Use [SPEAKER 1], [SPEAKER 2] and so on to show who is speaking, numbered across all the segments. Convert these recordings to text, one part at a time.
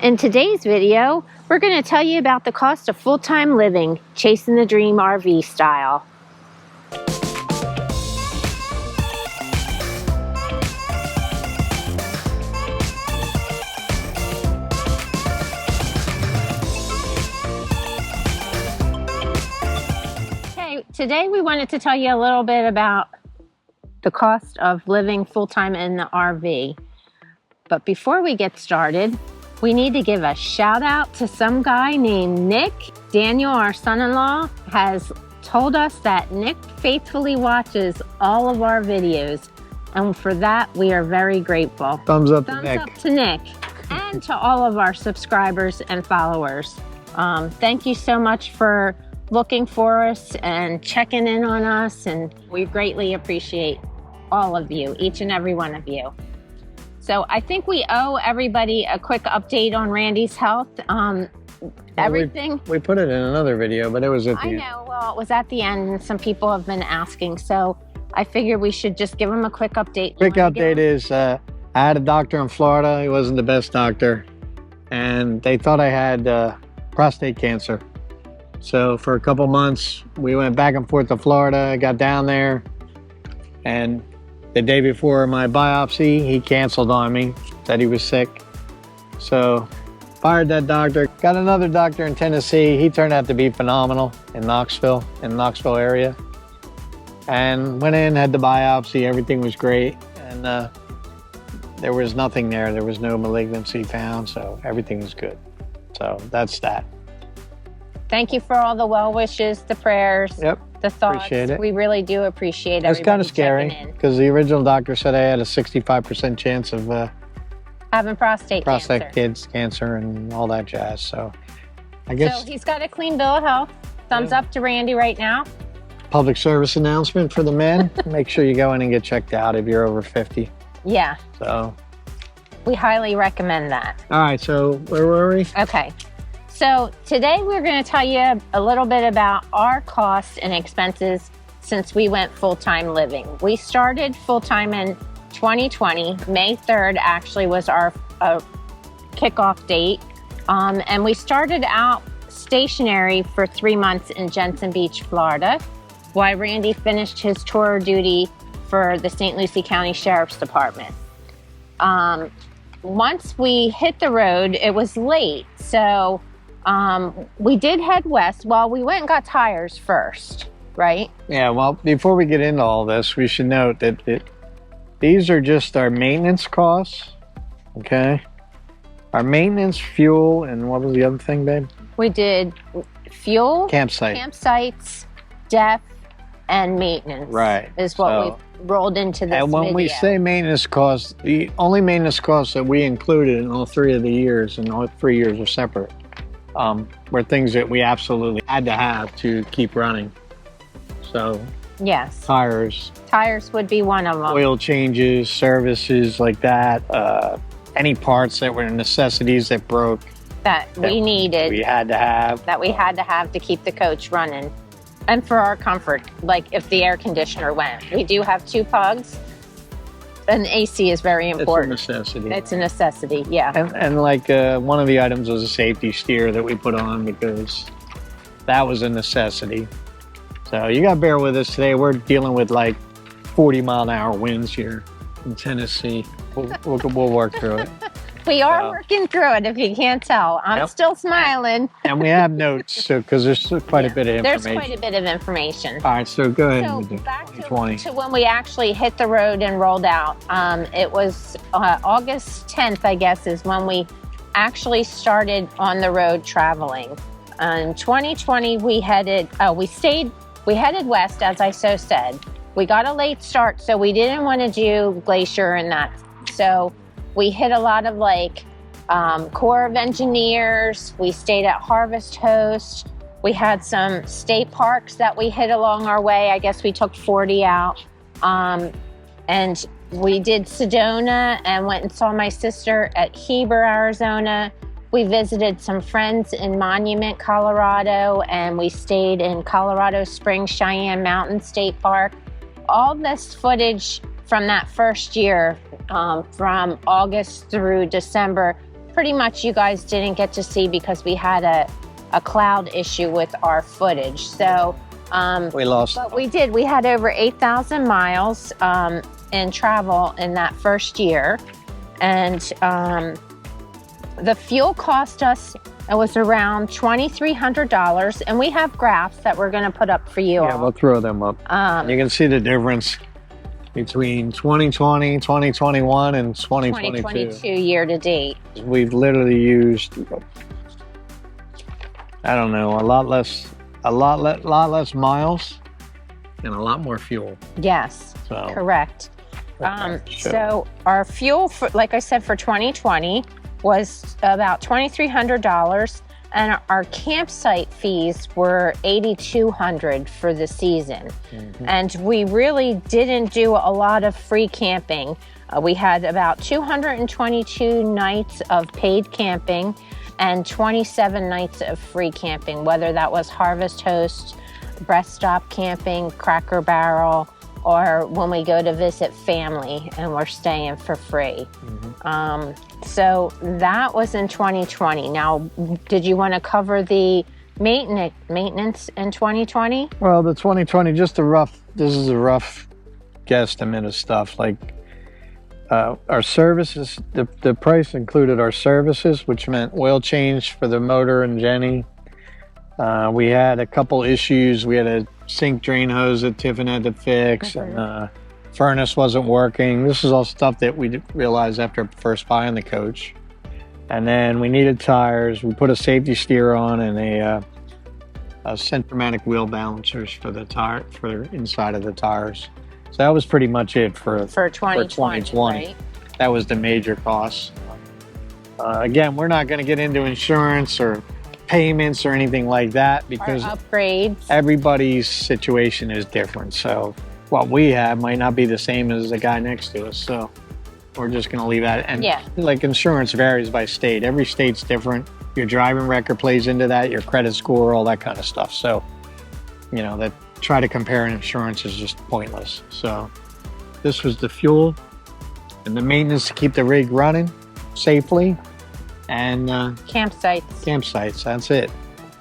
[SPEAKER 1] In today's video, we're going to tell you about the cost of full-time living, chasing the dream RV style. Okay, today we wanted to tell you a little bit about the cost of living full-time in the RV. But before we get started, we need to give a shout out to some guy named Nick. Daniel, our son-in-law, has told us that Nick faithfully watches all of our videos. And for that, we are very grateful.
[SPEAKER 2] Thumbs up
[SPEAKER 1] Thumbs
[SPEAKER 2] to Nick.
[SPEAKER 1] up to Nick and to all of our subscribers and followers. Thank you so much for looking for us and checking in on us. And we greatly appreciate all of you, each and every one of you. So I think we owe everybody a quick update on Randy's health. Everything.
[SPEAKER 2] We put it in another video, but it was at the end.
[SPEAKER 1] I know, well, it was at the end and some people have been asking. So I figured we should just give them a quick update.
[SPEAKER 2] Quick update is I had a doctor in Florida. He wasn't the best doctor. And they thought I had prostate cancer. So for a couple months, we went back and forth to Florida, got down there. And the day before my biopsy, he canceled on me, said he was sick. So fired that doctor, got another doctor in Tennessee. He turned out to be phenomenal in Knoxville area. And went in, had the biopsy, everything was great. And there was nothing there. There was no malignancy found, so everything was good. So that's that.
[SPEAKER 1] Thank you for all the well wishes, the prayers.
[SPEAKER 2] Yep.
[SPEAKER 1] The thoughts.
[SPEAKER 2] Appreciate it.
[SPEAKER 1] We really do appreciate it.
[SPEAKER 2] It's kind of scary because the original doctor said I had a 65% chance of
[SPEAKER 1] having prostate
[SPEAKER 2] cancer and all that jazz. So I guess.
[SPEAKER 1] So he's got a clean bill of health. Thumbs up to Randy right now.
[SPEAKER 2] Public service announcement for the men. Make sure you go in and get checked out if you're over 50.
[SPEAKER 1] Yeah.
[SPEAKER 2] So
[SPEAKER 1] we highly recommend that.
[SPEAKER 2] All right. So where were we?
[SPEAKER 1] Okay. So today we're going to tell you a little bit about our costs and expenses since we went full-time living. We started full-time in 2020. May 3rd actually was our kickoff date. And we started out stationary for 3 months in Jensen Beach, Florida, while Randy finished his tour duty for the St. Lucie County Sheriff's Department. Once we hit the road, it was late. So we did head west. Well, we went and got tires first, right?
[SPEAKER 2] Yeah, well, before we get into all this, we should note that these are just our maintenance costs, okay? Our fuel, and what was the other thing, babe?
[SPEAKER 1] We did fuel,
[SPEAKER 2] campsites,
[SPEAKER 1] DEF, and maintenance.
[SPEAKER 2] Right.
[SPEAKER 1] Is what we've rolled into this
[SPEAKER 2] And when
[SPEAKER 1] video.
[SPEAKER 2] we say maintenance costs, the only maintenance costs that we included in all 3 of the years, and all 3 years are separate, were things that we absolutely had to have to keep running. So
[SPEAKER 1] yes,
[SPEAKER 2] tires
[SPEAKER 1] would be one of them.
[SPEAKER 2] Oil changes, services like that, any parts that were necessities that broke
[SPEAKER 1] that we needed,
[SPEAKER 2] we had to have,
[SPEAKER 1] to keep the coach running and for our comfort. Like if the air conditioner went, we do have 2 pugs. And AC is very important.
[SPEAKER 2] It's a necessity.
[SPEAKER 1] It's a necessity, yeah.
[SPEAKER 2] And like one of the items was a safety steer that we put on because that was a necessity. So you got to bear with us today. We're dealing with like 40-mile-an-hour winds here in Tennessee. We'll work through it.
[SPEAKER 1] We are working through it, if you can't tell. I'm still smiling.
[SPEAKER 2] And we have notes, because there's quite a bit of information.
[SPEAKER 1] There's quite a bit of information.
[SPEAKER 2] All right, so go ahead.
[SPEAKER 1] So back to when we actually hit the road and rolled out. It was August 10th, I guess, is when we actually started on the road traveling. In 2020, we headed west, as I so said. We got a late start, so we didn't want to do Glacier and that. So we hit a lot of like Corps of Engineers. We stayed at Harvest Host. We had some state parks that we hit along our way. I guess we took 40 out. And we did Sedona and went and saw my sister at Heber, Arizona. We visited some friends in Monument, Colorado, and we stayed in Colorado Springs, Cheyenne Mountain State Park. All this footage from that first year, from August through December, pretty much you guys didn't get to see because we had a cloud issue with our footage. So
[SPEAKER 2] we lost.
[SPEAKER 1] But we did. We had over 8,000 miles in travel in that first year. And the fuel cost us, it was around $2,300. And we have graphs that we're going to put up for you.
[SPEAKER 2] Yeah, we'll throw them up. You can see the difference between 2020, 2021, and 2022
[SPEAKER 1] year to date.
[SPEAKER 2] We've literally used, I don't know, a lot less miles and a lot more fuel.
[SPEAKER 1] Yes,
[SPEAKER 2] so,
[SPEAKER 1] correct. So our fuel, for, like I said, for 2020 was about $2,300, and our campsite fees were $8,200 for the season. And we really didn't do a lot of free camping. We had about 222 nights of paid camping and 27 nights of free camping, whether that was Harvest Host, Breast Stop Camping, Cracker Barrel, or when we go to visit family and we're staying for free. So that was in 2020. Now, did you want to cover the maintenance in 2020?
[SPEAKER 2] Well, the 2020, this is a rough guesstimate of stuff. Like our services, the price included our services, which meant oil change for the motor and Jenny. We had a couple issues. We had a sink drain hose that Tiffin had to fix, and furnace wasn't working. This is all stuff that we realized after first buying the coach. And then we needed tires. We put a safety steer on and a centromatic wheel balancers for the tire, for the inside of the tires. So that was pretty much it for 2020.
[SPEAKER 1] Right?
[SPEAKER 2] That was the major cost. Again, we're not going to get into insurance or payments or anything like that because
[SPEAKER 1] upgrades.
[SPEAKER 2] Everybody's situation is different. So what we have might not be the same as the guy next to us. So we're just going to leave that. And like insurance varies by state. Every state's different. Your driving record plays into that, your credit score, all that kind of stuff. So, you know, that try to compare an insurance is just pointless. So this was the fuel and the maintenance to keep the rig running safely. And campsites, that's it.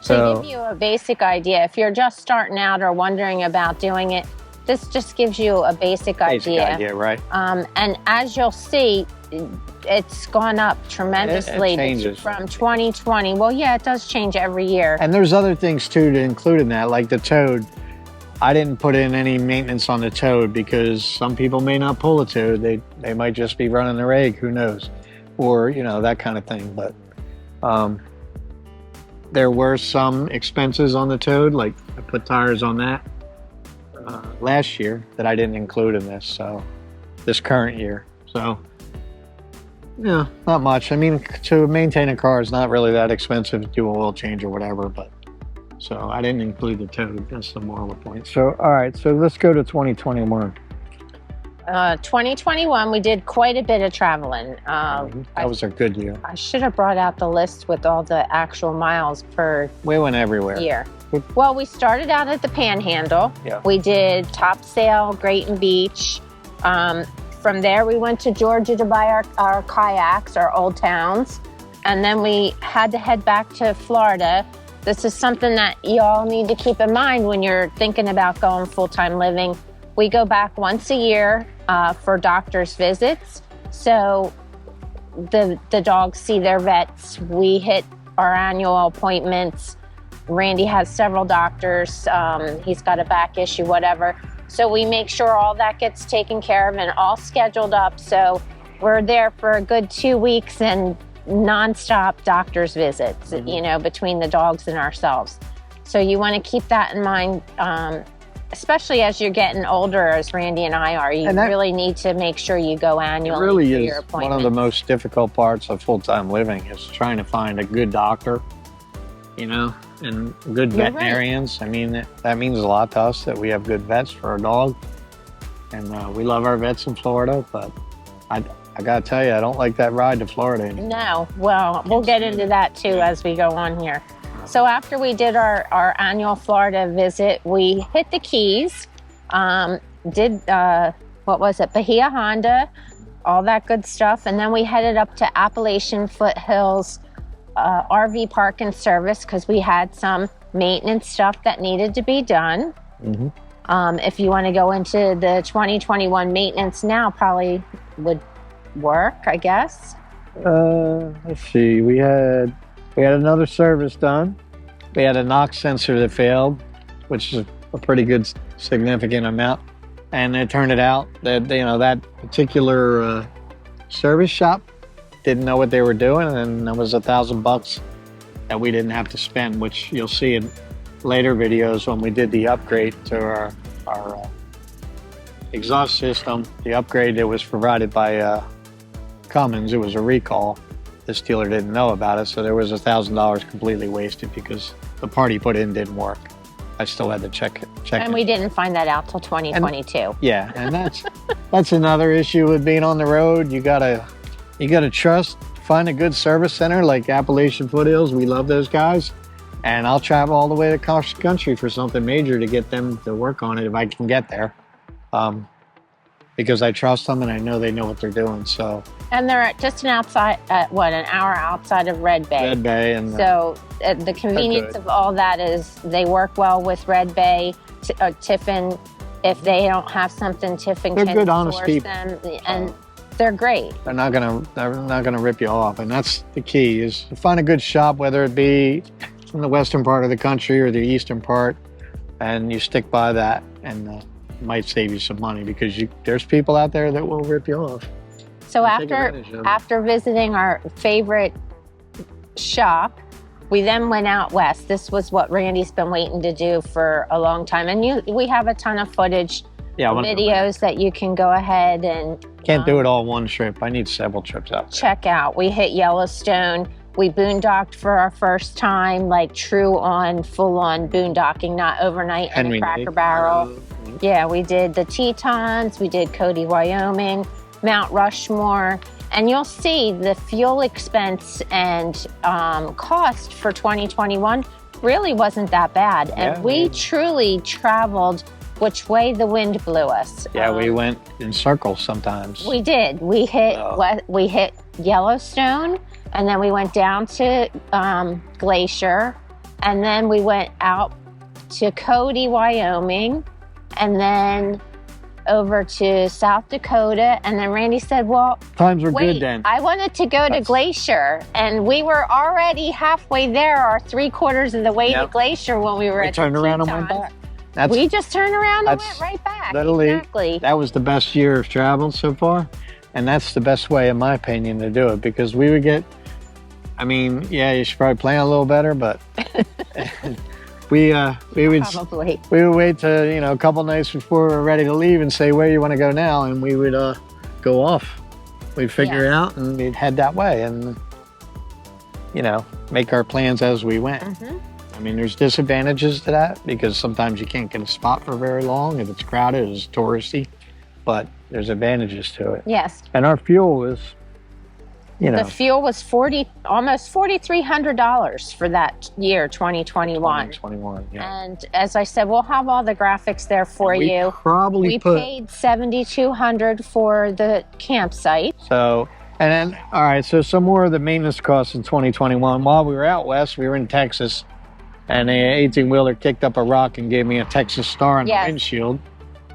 [SPEAKER 1] So to give you a basic idea, if you're just starting out or wondering about doing it, this just gives you a basic idea,
[SPEAKER 2] right?
[SPEAKER 1] And as you'll see, it's gone up tremendously.
[SPEAKER 2] It changes
[SPEAKER 1] from 2020. Well, yeah, it does change every year.
[SPEAKER 2] And there's other things too to include in that, like the Toad. I didn't put in any maintenance on the Toad because some people may not pull a Toad. They might just be running the rig, who knows? Or, you know, that kind of thing. But there were some expenses on the Toad, like I put tires on that last year that I didn't include in this current year. So, yeah, not much. I mean, to maintain a car is not really that expensive to do an oil change or whatever, but so I didn't include the Toad. That's the moral point. So, all right, so let's go to 2021.
[SPEAKER 1] 2021, we did quite a bit of traveling.
[SPEAKER 2] That was a good year.
[SPEAKER 1] I should have brought out the list with all the actual miles per
[SPEAKER 2] We went everywhere.
[SPEAKER 1] year. Well, we started out at the Panhandle.
[SPEAKER 2] Yeah.
[SPEAKER 1] We did Topsail, Grayton Beach. From there, we went to Georgia to buy our kayaks, our Old Towns. And then we had to head back to Florida. This is something that you all need to keep in mind when you're thinking about going full-time living. We go back once a year for doctor's visits. So the dogs see their vets. We hit our annual appointments. Randy has several doctors. He's got a back issue, whatever. So we make sure all that gets taken care of and all scheduled up. So we're there for a good 2 weeks and nonstop doctor's visits, you know, between the dogs and ourselves. So you want to keep that in mind, especially as you're getting older, as Randy and I are. You really need to make sure you go annually.
[SPEAKER 2] It really
[SPEAKER 1] for
[SPEAKER 2] is
[SPEAKER 1] your
[SPEAKER 2] one of the most difficult parts of full-time living is trying to find a good doctor, you know, and good veterinarians. Right. I mean, that means a lot to us that we have good vets for our dog. And we love our vets in Florida, but I got to tell you, I don't like that ride to Florida anymore.
[SPEAKER 1] No, well, we'll get into that too as we go on here. So after we did our annual Florida visit, we hit the Keys, did, what was it, Bahia Honda, all that good stuff. And then we headed up to Appalachian Foothills RV Park and Service because we had some maintenance stuff that needed to be done. If you want to go into the 2021 maintenance now, probably would work, I guess.
[SPEAKER 2] Let's see. We had another service done. We had a knock sensor that failed, which is a pretty good significant amount. And it turned it out that that particular service shop didn't know what they were doing, and it was $1,000 that we didn't have to spend, which you'll see in later videos when we did the upgrade to our exhaust system. The upgrade that was provided by Cummins, it was a recall. This dealer didn't know about it, so there was $1,000 completely wasted because the part he put in didn't work. I still had to check it.
[SPEAKER 1] And we didn't find that out till 2022.
[SPEAKER 2] And that's another issue with being on the road. You gotta trust, find a good service center like Appalachian Foothills. We love those guys. And I'll travel all the way across the country for something major to get them to work on it if I can get there. Because I trust them and I know they know what they're doing. So. And
[SPEAKER 1] they're just an hour outside of Red Bay.
[SPEAKER 2] Red Bay, and
[SPEAKER 1] so the convenience of all that is they work well with Red Bay. Tiffin, if they don't have something, Tiffin
[SPEAKER 2] they're
[SPEAKER 1] can
[SPEAKER 2] good, honest
[SPEAKER 1] source
[SPEAKER 2] people.
[SPEAKER 1] them, and they're great.
[SPEAKER 2] They're not gonna rip you off, and that's the key: is to find a good shop, whether it be in the western part of the country or the eastern part, and you stick by that, and it might save you some money because there's people out there that will rip you off.
[SPEAKER 1] So after visiting our favorite shop, we then went out west. This was what Randy's been waiting to do for a long time, and we have a ton of footage, videos that you can go ahead and
[SPEAKER 2] can't do it all one trip. I need several trips out there.
[SPEAKER 1] Check out. We hit Yellowstone. We boondocked for our first time, like full on boondocking, not overnight in a Cracker Barrel. Yeah, we did the Tetons, we did Cody, Wyoming, Mount Rushmore, and you'll see the fuel expense and cost for 2021 really wasn't that bad. And we truly traveled which way the wind blew us.
[SPEAKER 2] Yeah, we went in circles sometimes.
[SPEAKER 1] We did. We hit Yellowstone, and then we went down to Glacier, and then we went out to Cody, Wyoming, and then over to South Dakota. And then Randy said, well,
[SPEAKER 2] times were good then.
[SPEAKER 1] I wanted to go to Glacier, and we were already halfway there, or 3/4 of the way to Glacier when we were at the
[SPEAKER 2] turned around and went back.
[SPEAKER 1] We just turned around and went right back. Exactly.
[SPEAKER 2] That was the best year of travel so far. And that's the best way, in my opinion, to do it, because we would get, you should probably plan a little better, but we would wait to, a couple nights before we were ready to leave and say, where you want to go now? And we would go off. We'd figure it out and we'd head that way and, make our plans as we went. There's disadvantages to that because sometimes you can't get a spot for very long if it's crowded, it's touristy, but there's advantages to it.
[SPEAKER 1] Yes.
[SPEAKER 2] And our fuel was,
[SPEAKER 1] the fuel was almost $4,300 for that year, 2021.
[SPEAKER 2] 2021, yeah.
[SPEAKER 1] And as I said, we'll have all the graphics there for you. We paid $7,200 for the campsite.
[SPEAKER 2] So, and then, all right, so some more of the maintenance costs in 2021. While we were out west, we were in Texas, and an 18-wheeler kicked up a rock and gave me a Texas star on the windshield.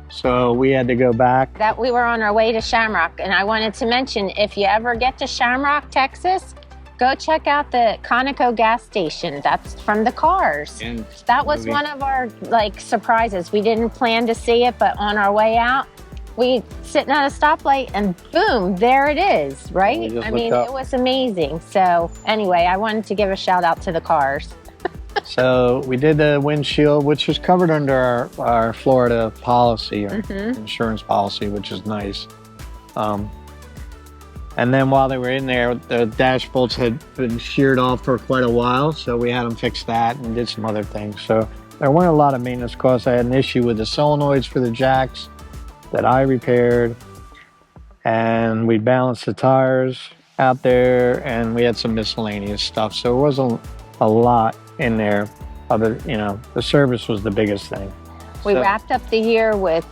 [SPEAKER 2] So we had to go back.
[SPEAKER 1] That we were on our way to Shamrock. And I wanted to mention, if you ever get to Shamrock, Texas, go check out the Conoco gas station. That's from the Cars.
[SPEAKER 2] And
[SPEAKER 1] that was one of our surprises. We didn't plan to see it, but on our way out, we sitting at a stoplight and boom, there it is, right? It was amazing. So anyway, I wanted to give a shout out to the Cars.
[SPEAKER 2] So we did the windshield, which was covered under our Florida policy, or insurance policy, which is nice. And then while they were in there, the dash bolts had been sheared off for quite a while, so we had them fix that and did some other things. So there weren't a lot of maintenance costs. I had an issue with the solenoids for the jacks that I repaired, and we balanced the tires out there, and we had some miscellaneous stuff. So it wasn't a lot in there. The service was the biggest thing.
[SPEAKER 1] We wrapped up the year with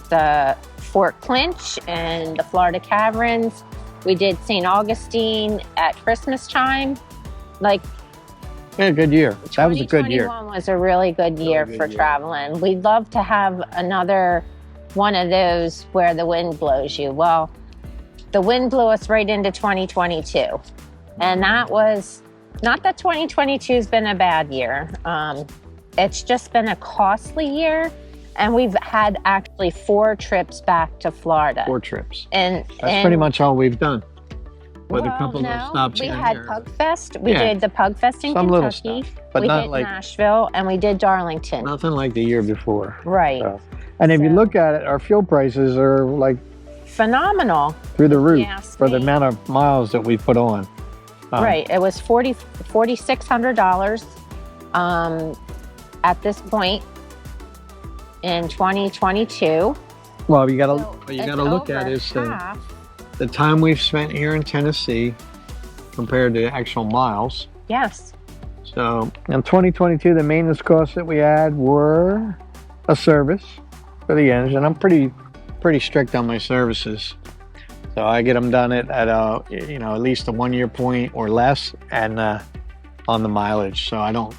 [SPEAKER 1] Fort Clinch and the Florida Caverns, We did St. Augustine at Christmas time. Like,
[SPEAKER 2] We had a good year. That was a good year.
[SPEAKER 1] 2021 was a really good year for traveling. We'd love to have another one of those where the wind blows you. Well, the wind blew us right into 2022. And that was, not that 2022 has been a bad year. It's just been a costly year. And we've had actually 4 trips back to Florida.
[SPEAKER 2] 4 trips.
[SPEAKER 1] And
[SPEAKER 2] that's pretty much all we've done. With
[SPEAKER 1] well,
[SPEAKER 2] a couple of stops
[SPEAKER 1] we
[SPEAKER 2] here and
[SPEAKER 1] had
[SPEAKER 2] there.
[SPEAKER 1] Pug Fest. We
[SPEAKER 2] Yeah.
[SPEAKER 1] did the Pug Fest in
[SPEAKER 2] Some little
[SPEAKER 1] Kentucky.
[SPEAKER 2] stuff, but
[SPEAKER 1] we
[SPEAKER 2] not
[SPEAKER 1] did
[SPEAKER 2] like
[SPEAKER 1] Nashville, and we did Darlington.
[SPEAKER 2] nothing like the year before.
[SPEAKER 1] Right.
[SPEAKER 2] So. And if you
[SPEAKER 1] So-
[SPEAKER 2] look at it, our fuel prices are like
[SPEAKER 1] Phenomenal.
[SPEAKER 2] through the roof
[SPEAKER 1] ask
[SPEAKER 2] for the
[SPEAKER 1] me.
[SPEAKER 2] amount of miles that we put on.
[SPEAKER 1] Right. It was $4,600 at this point in 2022.
[SPEAKER 2] Well, you gotta
[SPEAKER 1] So
[SPEAKER 2] what you
[SPEAKER 1] it's
[SPEAKER 2] gotta look at
[SPEAKER 1] over
[SPEAKER 2] is
[SPEAKER 1] half.
[SPEAKER 2] the time we've spent here in Tennessee compared to actual miles.
[SPEAKER 1] Yes.
[SPEAKER 2] So in 2022, the maintenance costs that we had were a service for the engine. I'm pretty strict on my services, so I get them done at at least a 1 year point or less, and on the mileage. So I don't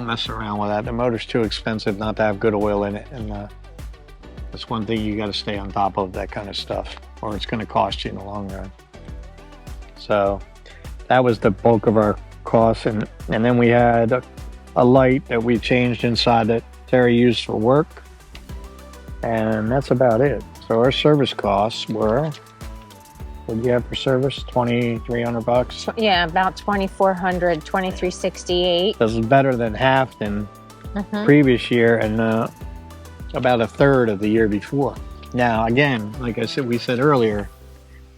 [SPEAKER 2] mess around with that. The motor's too expensive not to have good oil in it, and that's one thing you got to stay on top of, that kind of stuff, or it's going to cost you in the long run. So that was the bulk of our costs, and then we had a light that we changed inside that Terry used for work, and that's about it. So our service costs were, what did you have for service? $2,300.
[SPEAKER 1] Yeah, about 2,400, 2,368.
[SPEAKER 2] This is better than half than previous year, and about a third of the year before. Now, again, like I said, we said earlier,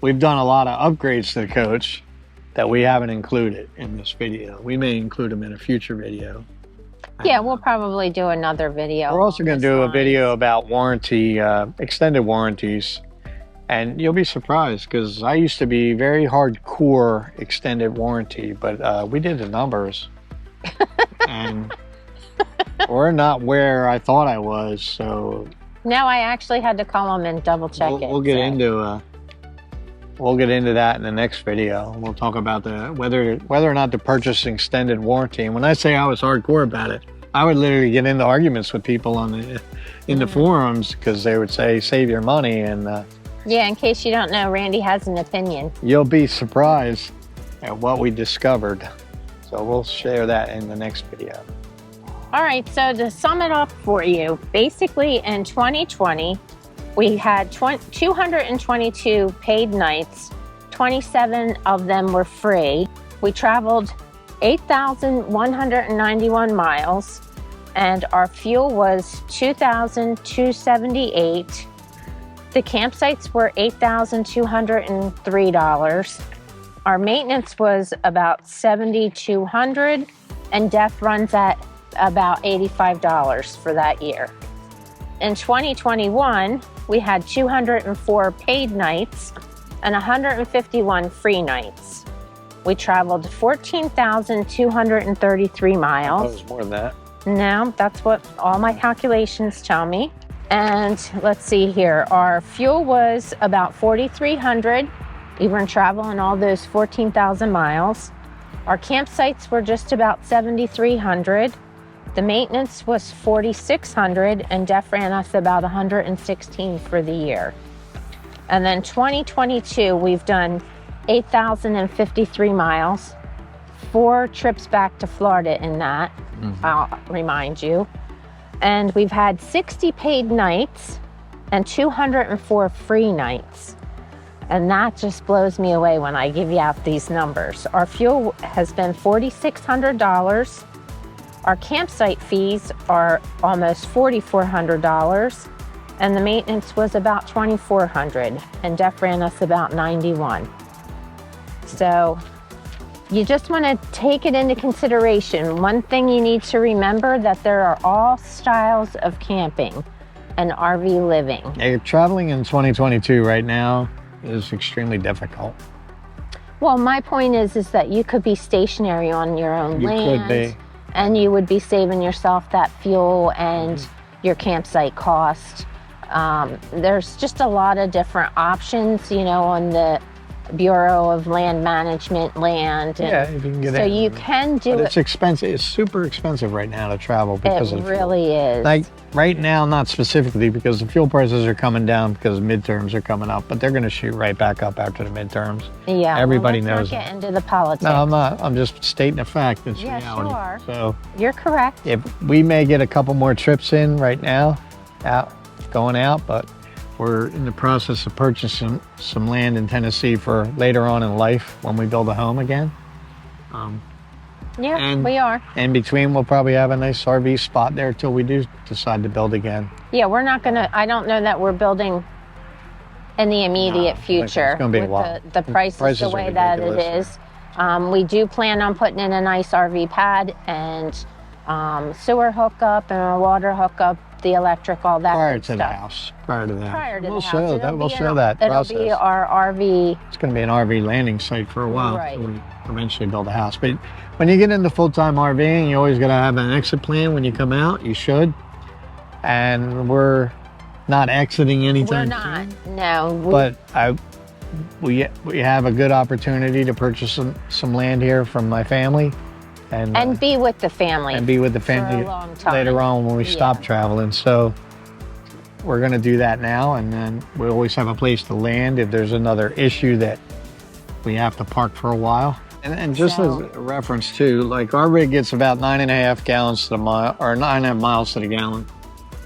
[SPEAKER 2] we've done a lot of upgrades to the coach that we haven't included in this video. We may include them in a future video.
[SPEAKER 1] Yeah, we'll probably do another video.
[SPEAKER 2] We're also going to do a video about warranty, extended warranties. And you'll be surprised, because I used to be very hardcore extended warranty, but we did the numbers. And we're not where I thought I was, so
[SPEAKER 1] No, I actually had to call them and double check it.
[SPEAKER 2] we'll get
[SPEAKER 1] so.
[SPEAKER 2] into that in the next video. We'll talk about whether or not to purchase an extended warranty. And when I say I was hardcore about it, I would literally get into arguments with people in the forums, because they would say save your money, and
[SPEAKER 1] Yeah, in case you don't know, Randy has an opinion.
[SPEAKER 2] you'll be surprised at what we discovered. So we'll share that in the next video.
[SPEAKER 1] All right, so to sum it up for you, basically in 2020, we had 222 paid nights, 27 of them were free. We traveled 8,191 miles, and our fuel was $2,278. The campsites were $8,203. Our maintenance was about $7,200, and DEF runs at about $85 for that year. In 2021, we had 204 paid nights and 151 free nights. We traveled 14,233
[SPEAKER 2] That
[SPEAKER 1] miles.
[SPEAKER 2] was more than that.
[SPEAKER 1] No, that's what all my calculations tell me. And let's see here, our fuel was about 4,300, even traveling all those 14,000 miles. Our campsites were just about 7,300. The maintenance was 4,600, and DEF ran us about 116 for the year. And then 2022, we've done 8,053 miles, 4 trips back to Florida in that, I'll remind you. And we've had 60 paid nights and 204 free nights. And that just blows me away when I give you out these numbers. Our fuel has been $4,600. Our campsite fees are almost $4,400. And the maintenance was about $2,400. And DEF ran us about 91. So you just want to take it into consideration. One thing you need to remember, that there are all styles of camping and RV living.
[SPEAKER 2] Yeah, traveling in 2022 right now is extremely difficult.
[SPEAKER 1] Well, my point is that you could be stationary on your own land.
[SPEAKER 2] You could be.
[SPEAKER 1] And you would be saving yourself that fuel and your campsite cost. There's just a lot of different options, you know, on the Bureau of Land Management land. And
[SPEAKER 2] Yeah, if you can get
[SPEAKER 1] so
[SPEAKER 2] in.
[SPEAKER 1] you can do
[SPEAKER 2] But
[SPEAKER 1] it.
[SPEAKER 2] it's expensive. It's super expensive right now to travel because
[SPEAKER 1] It
[SPEAKER 2] of the fuel.
[SPEAKER 1] really is.
[SPEAKER 2] Like right now, not specifically because the fuel prices are coming down because midterms are coming up, but they're going to shoot right back up after the midterms.
[SPEAKER 1] Yeah,
[SPEAKER 2] Everybody
[SPEAKER 1] well,
[SPEAKER 2] knows
[SPEAKER 1] let's not
[SPEAKER 2] that.
[SPEAKER 1] get into the politics.
[SPEAKER 2] No, I'm not. I'm just stating a fact. It's
[SPEAKER 1] Yes,
[SPEAKER 2] reality.
[SPEAKER 1] you are.
[SPEAKER 2] So
[SPEAKER 1] You're correct.
[SPEAKER 2] if we may get a couple more trips in right now, going out, but we're in the process of purchasing some land in Tennessee for later on in life when we build a home again.
[SPEAKER 1] Yeah,
[SPEAKER 2] and-
[SPEAKER 1] we are.
[SPEAKER 2] In between, we'll probably have a nice RV spot there till we do decide to build again.
[SPEAKER 1] Yeah, we're not going to, I don't know that we're building in the immediate
[SPEAKER 2] No,
[SPEAKER 1] future
[SPEAKER 2] it's gonna be a
[SPEAKER 1] with
[SPEAKER 2] while.
[SPEAKER 1] the prices
[SPEAKER 2] Prices
[SPEAKER 1] the
[SPEAKER 2] are
[SPEAKER 1] way that it
[SPEAKER 2] ridiculous,
[SPEAKER 1] is. We do plan on putting in a nice RV pad and sewer hookup and a water hookup, the electric, all that
[SPEAKER 2] Prior
[SPEAKER 1] good
[SPEAKER 2] to the
[SPEAKER 1] stuff.
[SPEAKER 2] house. Prior to that.
[SPEAKER 1] Prior to
[SPEAKER 2] We'll
[SPEAKER 1] the house.
[SPEAKER 2] show that.
[SPEAKER 1] It'll
[SPEAKER 2] We'll
[SPEAKER 1] be
[SPEAKER 2] show
[SPEAKER 1] an-
[SPEAKER 2] that
[SPEAKER 1] It'll
[SPEAKER 2] process.
[SPEAKER 1] be our RV.
[SPEAKER 2] It's going to be an RV landing site for a while
[SPEAKER 1] Right.
[SPEAKER 2] until we eventually build a house. But when you get into full-time RVing, you always got to have an exit plan when you come out. You should. And we're not exiting
[SPEAKER 1] We're
[SPEAKER 2] anytime
[SPEAKER 1] not.
[SPEAKER 2] soon.
[SPEAKER 1] No.
[SPEAKER 2] But we have a good opportunity to purchase some land here from my family
[SPEAKER 1] and be with the family.
[SPEAKER 2] and be with the
[SPEAKER 1] for a
[SPEAKER 2] family
[SPEAKER 1] long time.
[SPEAKER 2] later on when we stop
[SPEAKER 1] Yeah.
[SPEAKER 2] traveling. So we're going to do that now, and then we always have a place to land if there's another issue that we have to park for a while. And just
[SPEAKER 1] So-
[SPEAKER 2] as a reference too, like our rig gets about 9.5 gallons to the mile, or 9.5 miles to the gallon.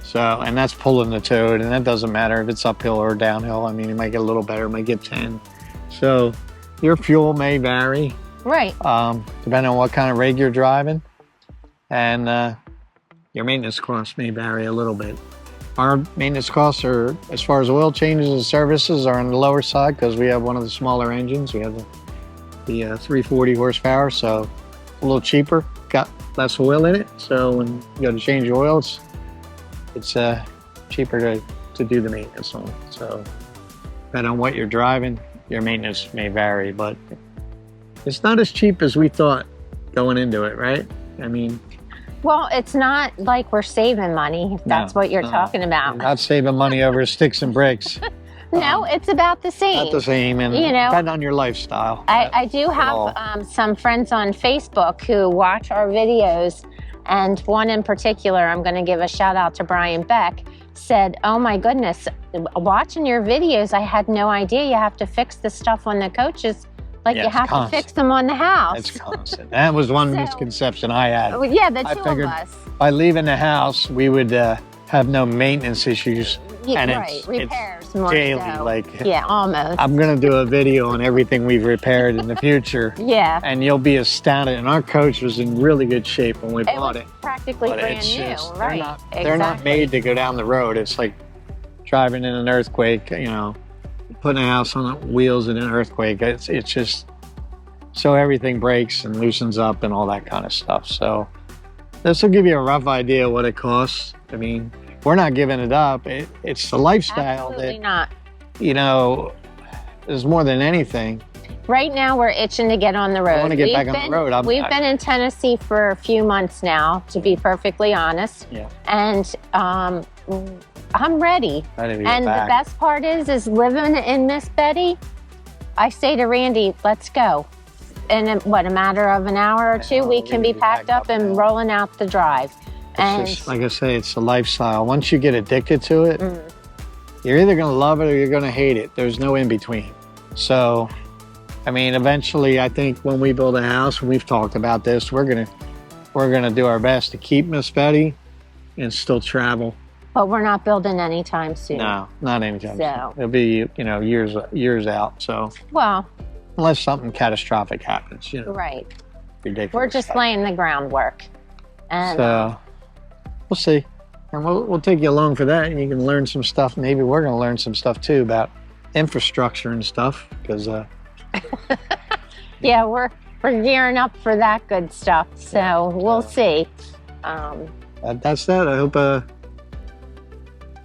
[SPEAKER 2] So, and that's pulling the toad, and that doesn't matter if it's uphill or downhill. I mean, you might get a little better, might get 10. So your fuel may vary,
[SPEAKER 1] Right.
[SPEAKER 2] depending on what kind of rig you're driving, and your maintenance costs may vary a little bit. Our maintenance costs are, as far as oil changes and services, are on the lower side because we have one of the smaller engines. We have the 340 horsepower, so a little cheaper, got less oil in it. So when you go to change your oil, it's cheaper to do the maintenance on it. So depending on what you're driving, your maintenance may vary, but it's not as cheap as we thought going into it, right? I mean,
[SPEAKER 1] Well, it's not like we're saving money, if that's what you're talking about.
[SPEAKER 2] not saving money over sticks and bricks.
[SPEAKER 1] No, it's about the same.
[SPEAKER 2] Not the same, and
[SPEAKER 1] You know,
[SPEAKER 2] depending on your lifestyle.
[SPEAKER 1] I do
[SPEAKER 2] all.
[SPEAKER 1] have some friends on Facebook who watch our videos, and one in particular, I'm going to give a shout out to Brian Beck, said, "Oh my goodness, watching your videos, I had no idea you have to fix the stuff on the coaches like
[SPEAKER 2] Yeah,
[SPEAKER 1] you
[SPEAKER 2] it's
[SPEAKER 1] have
[SPEAKER 2] constant.
[SPEAKER 1] to fix them on the house."
[SPEAKER 2] It's constant. That was one
[SPEAKER 1] So-
[SPEAKER 2] misconception I had.
[SPEAKER 1] Well, yeah, the
[SPEAKER 2] I
[SPEAKER 1] two
[SPEAKER 2] figured
[SPEAKER 1] of us.
[SPEAKER 2] by leaving the house, we would have no maintenance issues.
[SPEAKER 1] Yeah,
[SPEAKER 2] and
[SPEAKER 1] right,
[SPEAKER 2] it's
[SPEAKER 1] repairs more
[SPEAKER 2] daily.
[SPEAKER 1] so.
[SPEAKER 2] Like,
[SPEAKER 1] Yeah, almost.
[SPEAKER 2] I'm going to do a video on everything we've repaired in the future,
[SPEAKER 1] Yeah.
[SPEAKER 2] and you'll be astounded. And our coach was in really good shape when we
[SPEAKER 1] It
[SPEAKER 2] bought
[SPEAKER 1] was
[SPEAKER 2] it.
[SPEAKER 1] practically
[SPEAKER 2] But
[SPEAKER 1] brand
[SPEAKER 2] it's
[SPEAKER 1] new,
[SPEAKER 2] just,
[SPEAKER 1] right?
[SPEAKER 2] they're not
[SPEAKER 1] Exactly.
[SPEAKER 2] made to go down the road. It's like driving in an earthquake, you know, putting a house on wheels in an earthquake. It's just so everything breaks and loosens up and all that kind of stuff. So this will give you a rough idea what it costs. I mean, we're not giving it up. It's the lifestyle
[SPEAKER 1] Absolutely
[SPEAKER 2] that,
[SPEAKER 1] not.
[SPEAKER 2] you know, is more than anything.
[SPEAKER 1] Right now, we're itching to get on the road.
[SPEAKER 2] I want to get back on the road.
[SPEAKER 1] We've been in Tennessee for a few months now, to be perfectly honest.
[SPEAKER 2] Yeah.
[SPEAKER 1] And I'm ready.
[SPEAKER 2] Ready to get
[SPEAKER 1] And
[SPEAKER 2] back.
[SPEAKER 1] the best part is living in Miss Betty. I say to Randy, let's go. In a matter of an hour or two, we can be packed up and rolling out the drive. And
[SPEAKER 2] It's just, like I say, it's a lifestyle. Once you get addicted to it, you're either going to love it or you're going to hate it. There's no in between. So, I mean, eventually, I think when we build a house, and we've talked about this, we're gonna do our best to keep Miss Betty and still travel.
[SPEAKER 1] but we're not building anytime soon.
[SPEAKER 2] No, not anytime
[SPEAKER 1] So-
[SPEAKER 2] soon. It'll be, you know, years out. So
[SPEAKER 1] Well,
[SPEAKER 2] unless something catastrophic happens, you know,
[SPEAKER 1] right.
[SPEAKER 2] ridiculous.
[SPEAKER 1] We're just
[SPEAKER 2] stuff.
[SPEAKER 1] laying the groundwork. And
[SPEAKER 2] So we'll see, and we'll take you along for that, and you can learn some stuff. Maybe we're going to learn some stuff too about infrastructure and stuff, because
[SPEAKER 1] yeah, we're gearing up for that good stuff. So we'll see.
[SPEAKER 2] that's that. I hope I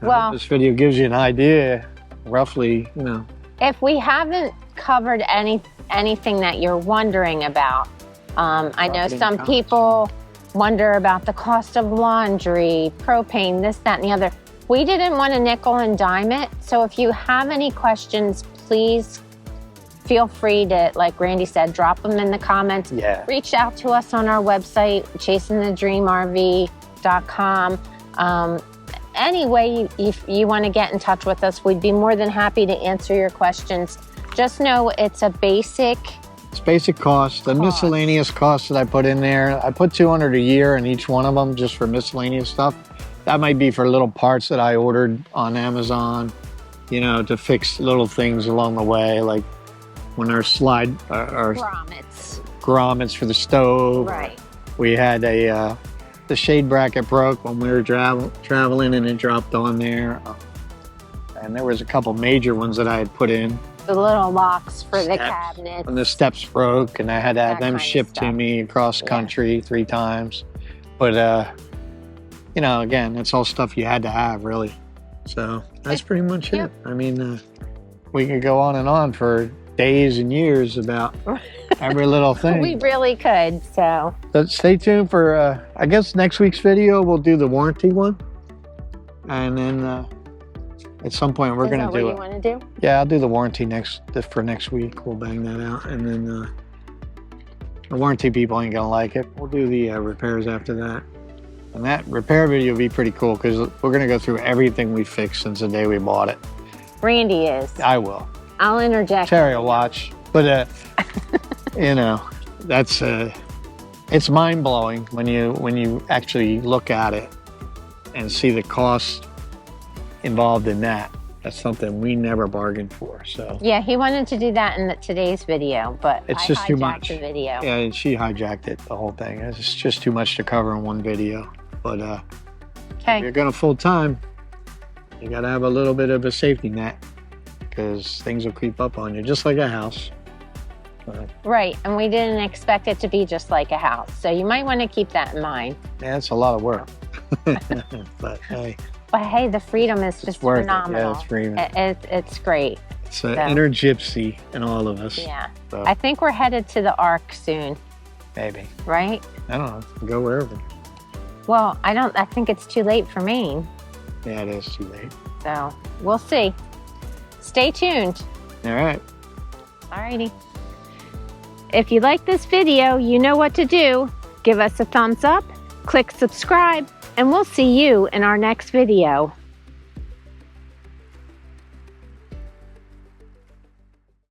[SPEAKER 1] Well-
[SPEAKER 2] hope this video gives you an idea, roughly, you know.
[SPEAKER 1] If we haven't covered anything that you're wondering about, I know
[SPEAKER 2] Property
[SPEAKER 1] some
[SPEAKER 2] insurance.
[SPEAKER 1] people wonder about the cost of laundry, propane, this, that, and the other. We didn't want to nickel and dime it. So if you have any questions, please feel free to, like Randy said, drop them in the comments.
[SPEAKER 2] Yeah.
[SPEAKER 1] Reach out to us on our website, chasingthedreamrv.com. Any way if you want to get in touch with us, we'd be more than happy to answer your questions. Just know it's a basic.
[SPEAKER 2] It's basic cost. The miscellaneous costs that I put in there, I put $200 a year in each one of them just for miscellaneous stuff. That might be for little parts that I ordered on Amazon, you know, to fix little things along the way, like when our grommets for the stove.
[SPEAKER 1] Right.
[SPEAKER 2] We had the shade bracket broke when we were traveling and it dropped on there. And there was a couple major ones that I had put in.
[SPEAKER 1] The little locks for the cabinets.
[SPEAKER 2] When the steps broke and I had to have them shipped to me across country 3 times. But, you know, again, it's all stuff you had to have, really. So that's pretty much it. I mean, we could go on and on for days and years about every little thing.
[SPEAKER 1] We really could, so.
[SPEAKER 2] But stay tuned for, I guess next week's video, we'll do the warranty one. And then at some point we're going to do it.
[SPEAKER 1] Is that what you want to do?
[SPEAKER 2] Yeah, I'll do the warranty for next week. We'll bang that out. And then the warranty people ain't going to like it. We'll do the repairs after that. And that repair video will be pretty cool because we're going to go through everything we fixed since the day we bought it.
[SPEAKER 1] Randy is.
[SPEAKER 2] I will.
[SPEAKER 1] I'll interject.
[SPEAKER 2] Terry will watch. But, you know, that's, it's mind-blowing when you actually look at it and see the cost involved in that. That's something we never bargained for. So
[SPEAKER 1] yeah, he wanted to do that in today's video, but
[SPEAKER 2] it's just too much.
[SPEAKER 1] The video.
[SPEAKER 2] Yeah, and she hijacked it, the whole thing. It's just too much to cover in one video. But if you're going full time, you got to have a little bit of a safety net because things will creep up on you, just like a house.
[SPEAKER 1] Right, and we didn't expect it to be just like a house, so you might want to keep that in mind.
[SPEAKER 2] Yeah, it's a lot of work. But hey.
[SPEAKER 1] But hey, the freedom is just phenomenal.
[SPEAKER 2] Yeah, it's freedom.
[SPEAKER 1] It's great.
[SPEAKER 2] It's an inner gypsy in all of us.
[SPEAKER 1] Yeah.
[SPEAKER 2] So.
[SPEAKER 1] I think we're headed to the Ark soon.
[SPEAKER 2] Maybe.
[SPEAKER 1] Right?
[SPEAKER 2] I don't know. Go wherever.
[SPEAKER 1] Well, I think it's too late for Maine.
[SPEAKER 2] Yeah, it is too late.
[SPEAKER 1] So we'll see. Stay tuned.
[SPEAKER 2] All right.
[SPEAKER 1] Alrighty. If you like this video, you know what to do. Give us a thumbs up, click subscribe, and we'll see you in our next video.